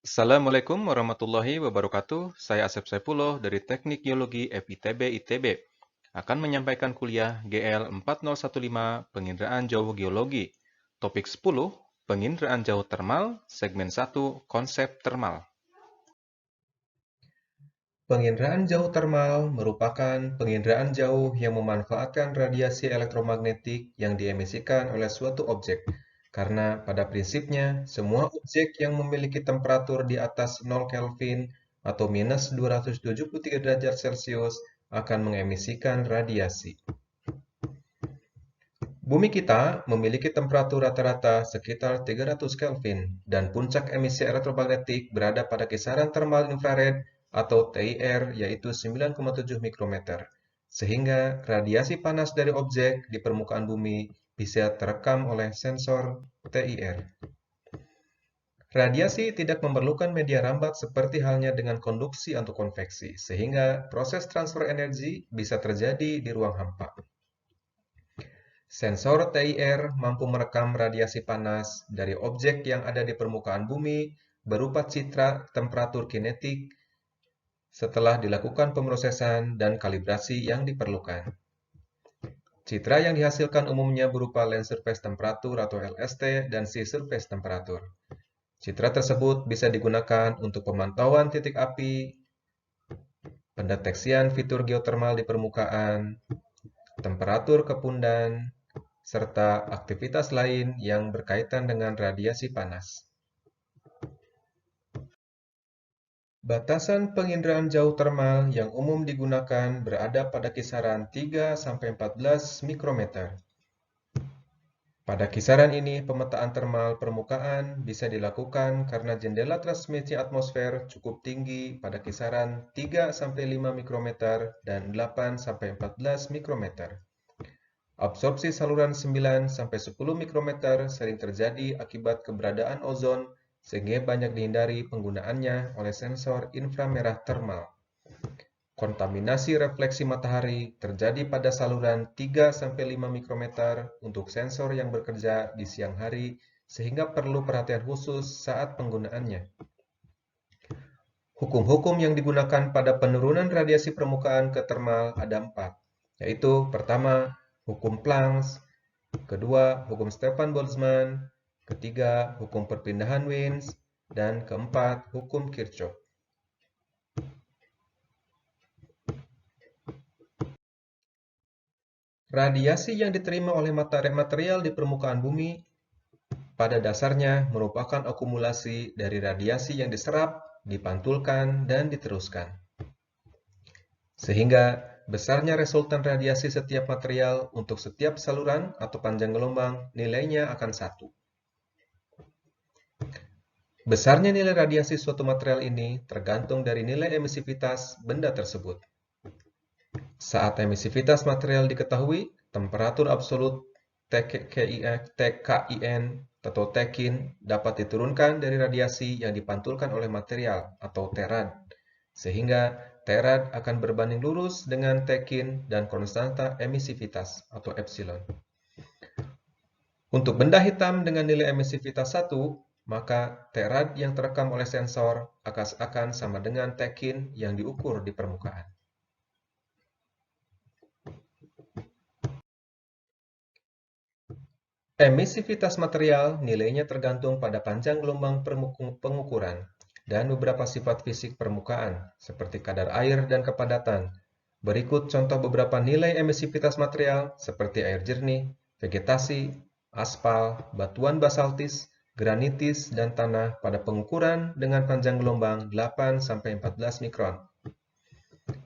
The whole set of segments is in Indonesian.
Assalamualaikum warahmatullahi wabarakatuh. Saya Asep Saifullah dari Teknik Geologi FITB ITB akan menyampaikan kuliah GL 4015 Penginderaan Jauh Geologi. Topik 10, Penginderaan Jauh Termal, segmen 1, Konsep Termal. Penginderaan jauh termal merupakan penginderaan jauh yang memanfaatkan radiasi elektromagnetik yang diemisikan oleh suatu objek. Karena pada prinsipnya, semua objek yang memiliki temperatur di atas 0 Kelvin atau minus 273 derajat Celcius akan mengemisikan radiasi. Bumi kita memiliki temperatur rata-rata sekitar 300 Kelvin dan puncak emisi elektromagnetik berada pada kisaran termal infrared atau TIR yaitu 9,7 mikrometer. Sehingga radiasi panas dari objek di permukaan bumi bisa terekam oleh sensor TIR. Radiasi tidak memerlukan media rambat seperti halnya dengan konduksi atau konveksi, sehingga proses transfer energi bisa terjadi di ruang hampa. Sensor TIR mampu merekam radiasi panas dari objek yang ada di permukaan bumi berupa citra temperatur kinetik setelah dilakukan pemrosesan dan kalibrasi yang diperlukan. Citra yang dihasilkan umumnya berupa land surface temperature atau LST dan sea surface temperature. Citra tersebut bisa digunakan untuk pemantauan titik api, pendeteksian fitur geotermal di permukaan, temperatur kepundan, serta aktivitas lain yang berkaitan dengan radiasi panas. Batasan penginderaan jauh termal yang umum digunakan berada pada kisaran 3-14 mikrometer. Pada kisaran ini, pemetaan termal permukaan bisa dilakukan karena jendela transmisi atmosfer cukup tinggi pada kisaran 3-5 mikrometer dan 8-14 mikrometer. Absorpsi saluran 9-10 mikrometer sering terjadi akibat keberadaan ozon sehingga banyak dihindari penggunaannya oleh sensor inframerah termal. Kontaminasi refleksi matahari terjadi pada saluran 3-5 mikrometer untuk sensor yang bekerja di siang hari sehingga perlu perhatian khusus saat penggunaannya. Hukum-hukum yang digunakan pada penurunan radiasi permukaan ke termal ada 4, yaitu pertama, hukum Planck, kedua, hukum Stefan Boltzmann, ketiga, hukum perpindahan Wiens, dan keempat, hukum Kirchhoff. Radiasi yang diterima oleh material di permukaan bumi pada dasarnya merupakan akumulasi dari radiasi yang diserap, dipantulkan, dan diteruskan. Sehingga besarnya resultan radiasi setiap material untuk setiap saluran atau panjang gelombang nilainya akan 1. Besarnya nilai radiasi suatu material ini tergantung dari nilai emisivitas benda tersebut. Saat emisivitas material diketahui, temperatur absolut TKIN atau Tekin dapat diturunkan dari radiasi yang dipantulkan oleh material atau terad, sehingga terad akan berbanding lurus dengan Tekin dan konstanta emisivitas atau epsilon. Untuk benda hitam dengan nilai emisivitas 1, maka terad yang terekam oleh sensor akan sama dengan Tekin yang diukur di permukaan. Emisivitas material nilainya tergantung pada panjang gelombang pengukuran dan beberapa sifat fisik permukaan, seperti kadar air dan kepadatan. Berikut contoh beberapa nilai emisivitas material seperti air jernih, vegetasi, aspal, batuan basaltis, granitis, dan tanah pada pengukuran dengan panjang gelombang 8-14 mikron.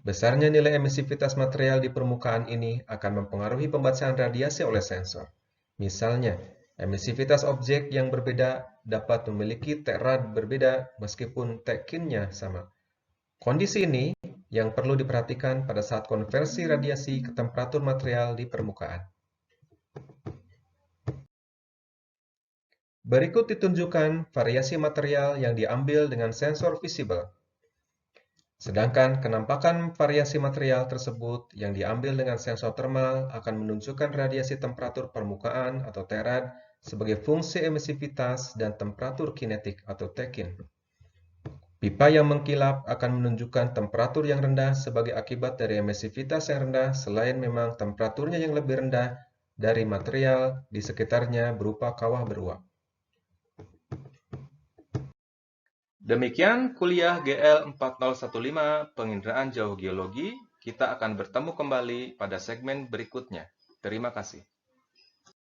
Besarnya nilai emisivitas material di permukaan ini akan mempengaruhi pembacaan radiasi oleh sensor. Misalnya, emisivitas objek yang berbeda dapat memiliki terad berbeda meskipun Tekinnya sama. Kondisi ini yang perlu diperhatikan pada saat konversi radiasi ke temperatur material di permukaan. Berikut ditunjukkan variasi material yang diambil dengan sensor visible. Sedangkan kenampakan variasi material tersebut yang diambil dengan sensor termal akan menunjukkan radiasi temperatur permukaan atau terad sebagai fungsi emisivitas dan temperatur kinetik atau Tekin. Pipa yang mengkilap akan menunjukkan temperatur yang rendah sebagai akibat dari emisivitas yang rendah selain memang temperaturnya yang lebih rendah dari material di sekitarnya berupa kawah beruap. Demikian kuliah GL 4015 Penginderaan Jauh Geologi. Kita akan bertemu kembali pada segmen berikutnya. Terima kasih.